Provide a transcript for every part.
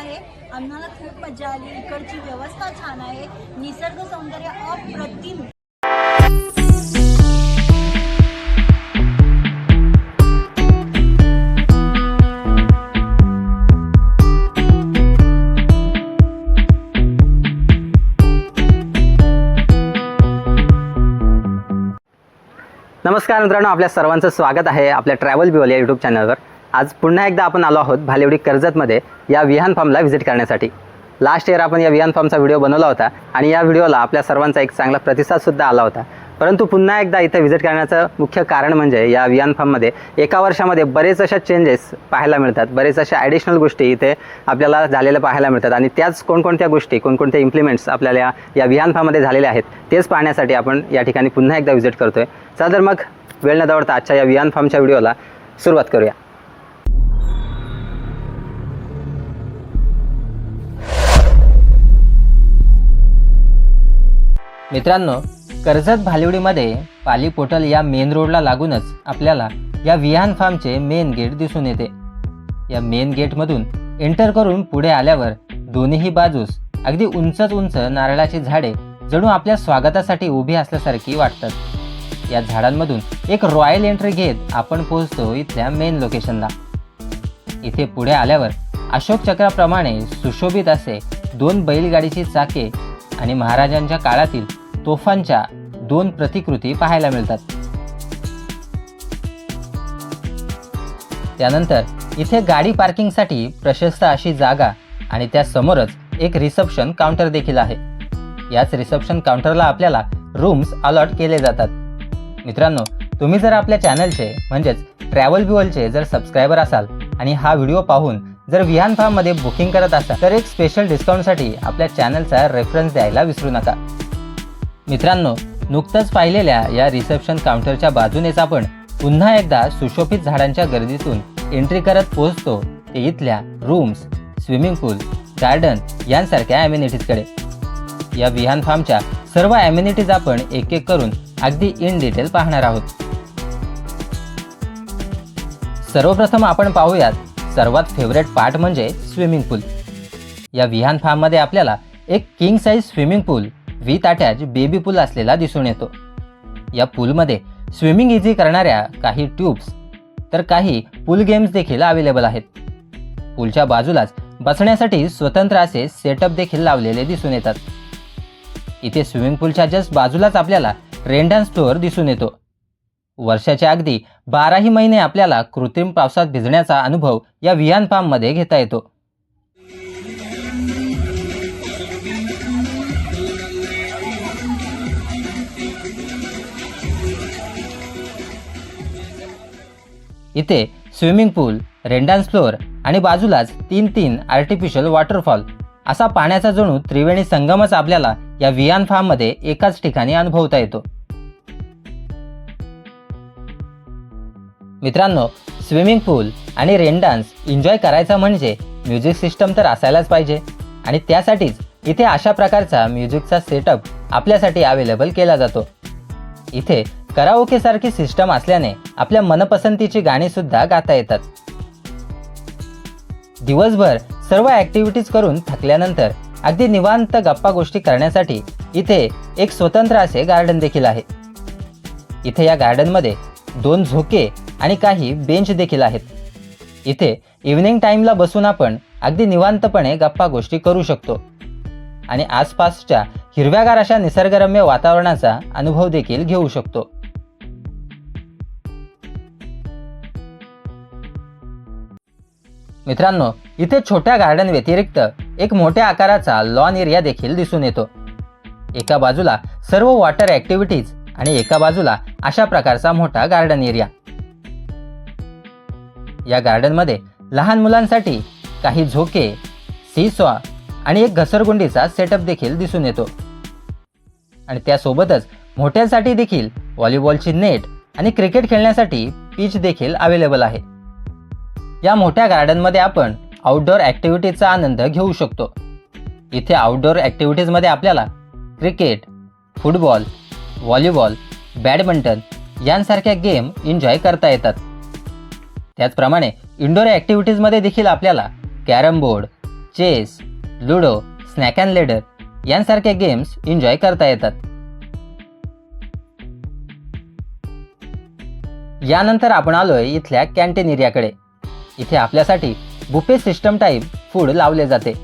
आहे. आम्हाला खूप मजा आली. इकडची व्यवस्था छान आहे. निसर्ग सौंदर्य अप्रतिम. नमस्कार मित्रांनो, आपल्या सर्वांचं स्वागत आहे आपल्या ट्रॅव्हल बिवल या यूट्यूब चॅनलवर. आज पुन्हा एकदा आपण आलो आहोत भालेवडी कर्जतमध्ये या विहान फार्मला व्हिजिट करण्यासाठी. लास्ट इयर आपण या विहान फार्मचा व्हिडिओ बनवला होता आणि या व्हिडिओला आपल्या सर्वांचा एक चांगला प्रतिसादसुद्धा आला होता. परंतु पुन्हा एकदा इथे व्हिजिट करण्याचं मुख्य कारण म्हणजे या विहान फार्ममध्ये एका वर्षामध्ये बरेच अशा चेंजेस पाहायला मिळतात, बरेच अशा ॲडिशनल गोष्टी इथे आपल्याला झालेल्या पाहायला मिळतात आणि त्याच कोणकोणत्या गोष्टी, कोणकोणत्या इम्प्लिमेंट्स आपल्याला या विहान फार्ममध्ये झालेल्या आहेत तेच पाहण्यासाठी आपण या ठिकाणी पुन्हा एकदा व्हिजिट करतोय. चला तर मग वेळ न दवडता आजच्या या विहान फार्मच्या व्हिडिओला सुरुवात करूया. मित्रांनो, कर्जत भालेवडीमध्ये पाली पोर्टल या मेन रोडला लागूनच आपल्याला या विहान फार्मचे मेन गेट दिसून येते. या मेन गेटमधून एंटर करून पुढे आल्यावर दोन्ही बाजूस अगदी उंचच उंच नारळाची झाडे जणू आपल्या स्वागतासाठी उभी असल्यासारखी वाटतात. या झाडांमधून एक रॉयल एंट्री घेत आपण पोहोचतो इथल्या मेन लोकेशनला. इथे पुढे आल्यावर अशोक चक्राप्रमाणे सुशोभित असे 2 बैलगाडीची चाके आणि महाराजांच्या काळातील तोफांच्या 2 प्रतिकृती पाहायला मिळतात. त्यानंतर इथे गाडी पार्किंगसाठी प्रशस्त अशी जागा आणि त्या समोरच एक रिसेप्शन काउंटर देखील आहे. याच रिसेप्शन काउंटरला आपल्याला रूम्स अलॉट केले जातात. मित्रांनो, तुम्ही जर आपल्या चॅनलचे म्हणजेच ट्रॅव्हल बिवलचे जर सबस्क्रायबर असाल आणि हा व्हिडिओ पाहून जर विहान फार्ममध्ये बुकिंग करत असाल तर एक स्पेशल डिस्काउंटसाठी आपल्या चॅनलचा रेफरन्स द्यायला विसरू नका. मित्रांनो, नुकतंच पाहिलेल्या या रिसेप्शन काउंटरच्या बाजूनेच आपण पुन्हा एकदा सुशोभित झाडांच्या गर्दीतून एंट्री करत पोहोचतो ते इथल्या रूम्स, स्विमिंग पूल, गार्डन यांसारख्या ॲम्युनिटीजकडे. या विहान फार्मच्या सर्व ॲम्युनिटीज आपण एक एक करून अगदी इन डिटेल पाहणार आहोत. सर्वप्रथम आपण पाहूयात सर्वात फेवरेट पार्ट म्हणजे स्विमिंग पूल. या विहान फार्ममध्ये आपल्याला एक king size swimming pool with attach baby pool असलेला दिसून येतो. या पूलमध्ये स्विमिंग इझी करणाऱ्या काही ट्यूब्स तर काही पूल गेम्स देखील अवेलेबल आहेत. पूलच्या बाजूलाच बसण्यासाठी स्वतंत्र असे सेटअप देखील लावलेले दिसून येतात. इथे स्विमिंग पूलच्या जस्ट बाजूलाच आपल्याला रेन डान्स फ्लोअर दिसून येतो. वर्षाच्या अगदी 12ही महिने आपल्याला कृत्रिम पावसात भिजण्याचा अनुभव या विहान फार्ममध्ये घेता येतो. इथे स्विमिंग पूल, रेन डान्स फ्लोअर आणि बाजूलाच 3 आर्टिफिशियल वॉटरफॉल असा पाण्याचा जणू त्रिवेणी संगमच आपल्याला या विहान फार्ममध्ये एकाच ठिकाणी अनुभवता येतो. मित्रांनो, स्विमिंग पूल आणि रेन डान्स एन्जॉय करायचा म्हणजे म्युझिक सिस्टम तर असायलाच पाहिजे आणि त्यासाठीच इथे अशा प्रकारचा म्युझिकचा सेटअप आपल्यासाठी अवेलेबल केला जातो. इथे कराओके सारखी सिस्टम असल्याने आपल्या मनपसंतीची गाणी सुद्धा गाता येतात. दिवसभर सर्व ॲक्टिव्हिटीज करून थकल्यानंतर अगदी निवांत गप्पा गोष्टी करण्यासाठी इथे एक स्वतंत्र असे गार्डन देखील आहे. इथे या गार्डनमध्ये 2 झोके आणि काही बेंच देखील आहेत. इथे इव्हनिंग टाईमला बसून आपण अगदी निवांतपणे गप्पा गोष्टी करू शकतो आणि आसपासच्या हिरव्यागार अशा निसर्गरम्य वातावरणाचा अनुभव देखील घेऊ शकतो. मित्रांनो, इथे छोट्या गार्डन व्यतिरिक्त एक मोठ्या आकाराचा लॉन एरिया देखील दिसून येतो. एका बाजूला सर्व वॉटर ॲक्टिव्हिटीज आणि एका बाजूला अशा प्रकारचा मोठा गार्डन एरिया. या गार्डनमध्ये लहान मुलांसाठी काही झोके, सीसॉ आणि एक घसरगुंडीचा सेटअप देखील दिसून येतो आणि त्यासोबतच मोठ्यांसाठी देखील व्हॉलीबॉलची नेट आणि क्रिकेट खेळण्यासाठी पिच देखील अवेलेबल आहे. या मोठ्या गार्डनमध्ये आपण आउटडोअर ॲक्टिव्हिटीजचा आनंद घेऊ शकतो. इथे आउटडोअर ॲक्टिव्हिटीजमध्ये आपल्याला क्रिकेट, फुटबॉल, व्हॉलीबॉल, बॅडमिंटन यांसारख्या गेम एन्जॉय करता येतात. त्याचप्रमाणे इंडोर ॲक्टिव्हिटीजमध्ये देखील आपल्याला carrom board, chess, ludo, snake and ladder यांसारख्या गेम्स एन्जॉय करता येतात. यानंतर आपण आलोय इथल्या कॅन्टीन एरियाकडे. इथे आपल्यासाठी बुफे सिस्टम टाईप फूड लावले जाते.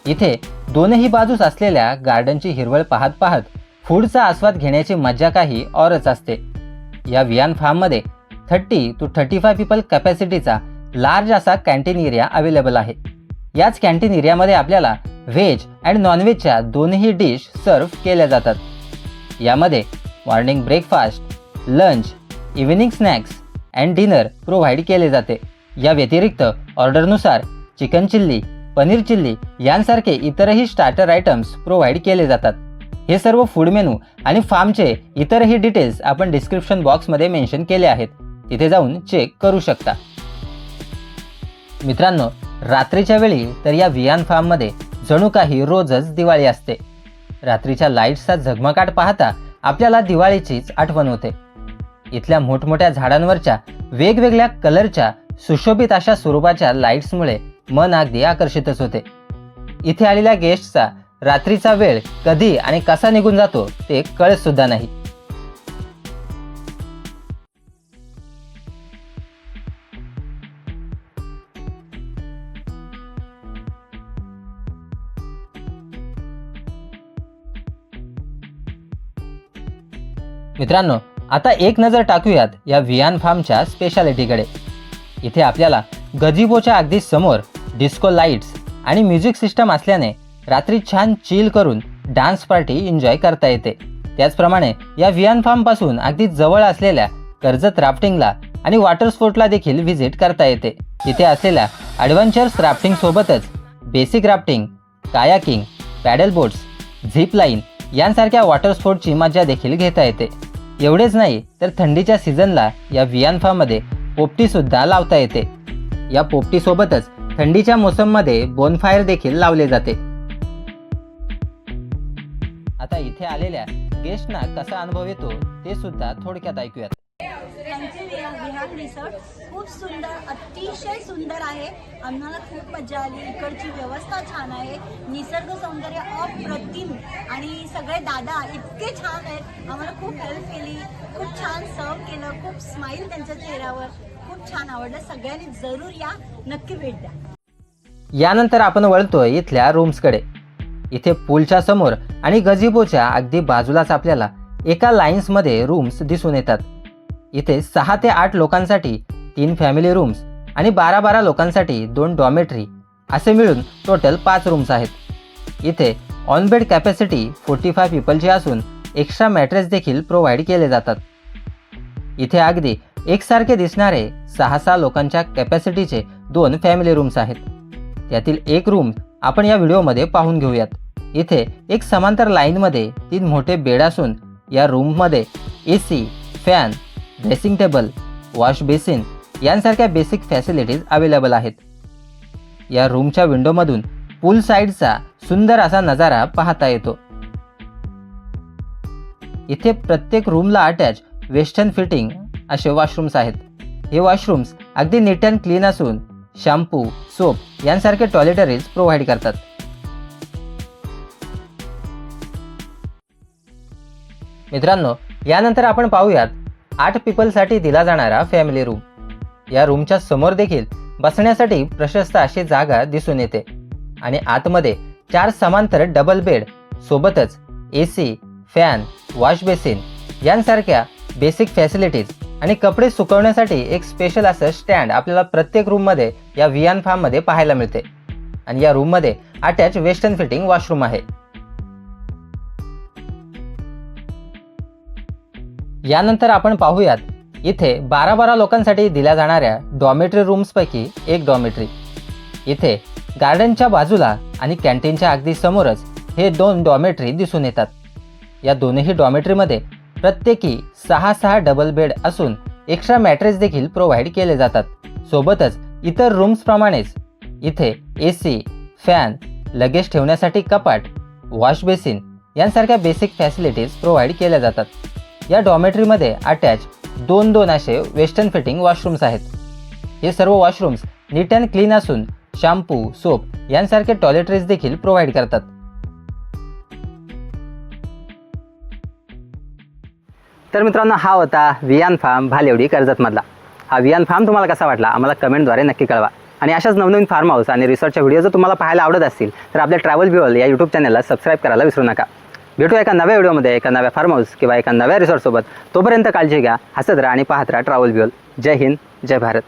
इथे दोनही बाजूस असलेल्या गार्डनची हिरवळ पाहत पाहत फूडचा आस्वाद घेण्याची मजा काही औरच असते. या वियान फार्ममध्ये 30 to 35 पीपल कॅपॅसिटीचा लार्ज असा कॅन्टीन एरिया अवेलेबल आहे. याच कॅन्टीन एरियामध्ये आपल्याला व्हेज अँड नॉनव्हेजच्या दोन्ही डिश सर्व केल्या जातात. यामध्ये morning breakfast, lunch, evening snacks and dinner provide केले जाते. या व्यतिरिक्त ऑर्डरनुसार चिकन चिल्ली, पनीर चिल्ली यांसारखे इतरही स्टार्टर आयटम्स प्रोव्हाइड केले जातात. हे सर्व फूड मेनू आणि फार्मचे इतरही डिटेल्स आपण डिस्क्रिप्शन बॉक्समध्ये मेन्शन केले आहेत. तिथे जाऊन चेक करू शकता. मित्रांनो, रात्रीच्या वेळी तर या वियान फार्ममध्ये जणू काही रोजच दिवाळी असते. रात्रीच्या लाईट्सचा झगमगाट पाहता आपल्याला दिवाळीचीच आठवण होते. इथल्या मोठमोठ्या झाडांवरच्या वेगवेगळ्या कलरच्या सुशोभित अशा स्वरूपाच्या लाईट्समुळे मन अगदी आकर्षितच होते. इथे आलेल्या गेस्टचा रात्रीचा वेळ कधी आणि कसा निघून जातो ते कळत सुद्धा नाही. मित्रांनो, आता एक नजर टाकूयात या वियान फार्मच्या स्पेशालिटीकडे. इथे आपल्याला गजिबोच्या अगदी समोर डिस्को लाईट्स आणि म्युझिक सिस्टम असल्याने रात्री छान चिल करून डान्स पार्टी एन्जॉय करता येते. त्याचप्रमाणे या वियान फार्मपासून अगदी जवळ असलेल्या कर्जत राफ्टिंगला आणि वॉटर स्पोर्टला देखील व्हिजिट करता येते. इथे असलेल्या ॲडव्हेंचर्स राफ्टिंग सोबतच basic rafting, kayaking, paddle boats, zip line यांसारख्या वॉटर स्पोर्टची मजा देखील घेता येते. एवढेच नाही तर थंडीच्या सीझनला या वियान फार्ममध्ये पोपटीसुद्धा लावता येते. या पोपटीसोबतच थंडीच्या मोसममध्ये बोनफायर देखील लावले जाते. आता इथे आलेल्या गेस्टना कसा अनुभव येतो ते सुद्धा थोडक्यात ऐकूयात. त्यांचे विहार रिसॉर्ट खूप सुंदर, अतिशय सुंदर आहे. आम्हाला खूप मजा आली. इकडची व्यवस्था छान आहे, निसर्ग सौंदर्य अप्रतिम आणि सगळे दादा इतके छान आहेत. आम्हाला खूप हेल्प केली, खूप छान सर्व केलं, खूप स्माईल त्यांच्या चेहऱ्यावर. खूप छान आवडलं. सगळ्यांनी जरूर या, नक्की भेट द्या. यानंतर आपण वळतोय इथल्या रूम्सकडे. इथे पूलच्या समोर आणि गजिबोच्या अगदी बाजूलाच आपल्याला एका लाईन्समध्ये रूम्स दिसून येतात. इथे 6 ते 8 लोकांसाठी 3 फॅमिली रूम्स आणि 12 लोकांसाठी 2 डॉमेटरी असे मिळून टोटल 5 रूम्स आहेत. इथे ऑन बेड कॅपॅसिटी 45 पीपलची असून एक्स्ट्रा मॅट्रेस देखील प्रोव्हाइड केले जातात. इथे अगदी एकसारखे दिसणारे 6 लोकांच्या कॅपॅसिटीचे 2 फॅमिली रूम्स आहेत. त्यातील एक रूम आपण या व्हिडिओमध्ये पाहून घेऊयात. इथे एक समांतर लाईनमध्ये 3 मोठे बेड असून या रूममध्ये AC, fan, dressing table, wash basin यांसारख्या बेसिक फॅसिलिटीज अवेलेबल आहेत. या रूमच्या विंडोमधून पूल साईडचा सुंदर असा नजारा पाहता येतो. इथे प्रत्येक रूमला अटॅच वेस्टर्न फिटिंग असे वॉशरूम्स आहेत. हे वॉशरूम्स अगदी नीट अँड क्लीन असून शॅम्पू, सोप यांसारखे टॉयलेटरीज प्रोव्हाइड करतात. मित्रांनो, यानंतर आपण पाहूयात 8 पीपलसाठी दिला जाणारा फॅमिली रूम. या रूमच्या समोर देखील बसण्यासाठी प्रशस्त अशी जागा दिसून येते आणि आतमध्ये 4 समांतर डबल बेड सोबतच AC, फॅन, वॉश बेसिन यांसारख्या बेसिक फॅसिलिटीज आणि कपडे सुकवण्यासाठी एक स्पेशल असं स्टँड आपल्याला प्रत्येक रूममध्ये या वियान फार्ममध्ये पाहायला मिळते. आणि या रूममध्ये अटॅच वेस्टर्न फिटिंग वॉशरूम आहे. यानंतर आपण पाहूयात इथे 12 लोकांसाठी दिल्या जाणाऱ्या डॉमेटरी रूम्सपैकी एक डॉमेटरी. इथे गार्डनच्या बाजूला आणि कॅन्टीनच्या अगदी समोरच हे 2 डॉमेटरी दिसून येतात. या दोन्ही डॉमेटरीमध्ये प्रत्येकी 6 डबल बेड असून एक्स्ट्रा मॅट्रेस देखील प्रोव्हाइड केले जातात. सोबतच इतर रूम्सप्रमाणेच इथे AC, फॅन, लगेज ठेवण्यासाठी कपाट, वॉश बेसिन यांसारख्या बेसिक फॅसिलिटीज प्रोव्हाइड केल्या जातात. या डॉमेटरीमध्ये अटॅच 2 असे वेस्टर्न फिटिंग वॉशरूम्स आहेत. हे सर्व वॉशरूम्स नीट अँड क्लीन असून शॅम्पू, सोप यांसारखे टॉयलेटरीज देखील प्रोव्हाइड करतात. तर मित्रांनो, हा होता वियान फार्म भालेवडी कर्जतमधला. हा वियान फार्म तुम्हाला कसा वाटला आम्हाला कमेंटद्वारे नक्की कळवा. आणि अशाच नवनवीन फार्म हाऊस आणि रिसॉर्टच्या व्हिडिओ जर तुम्हाला पाहायला आवडत असतील तर आपल्या ट्रॅव्हल ब्युअल या यूट्यूब चॅनलला सबस्क्राईब करायला विसरू नका. भेटूया एका नव्या व्हिडिओमध्ये एका नव्या फार्म हाऊस किंवा एका नव्या रिसॉर्टसोबत. तोपर्यंत काळजी घ्या, हसत राहा आणि पाहत राहा ट्रॅव्हल ब्युअल. जय हिंद, जय भारत.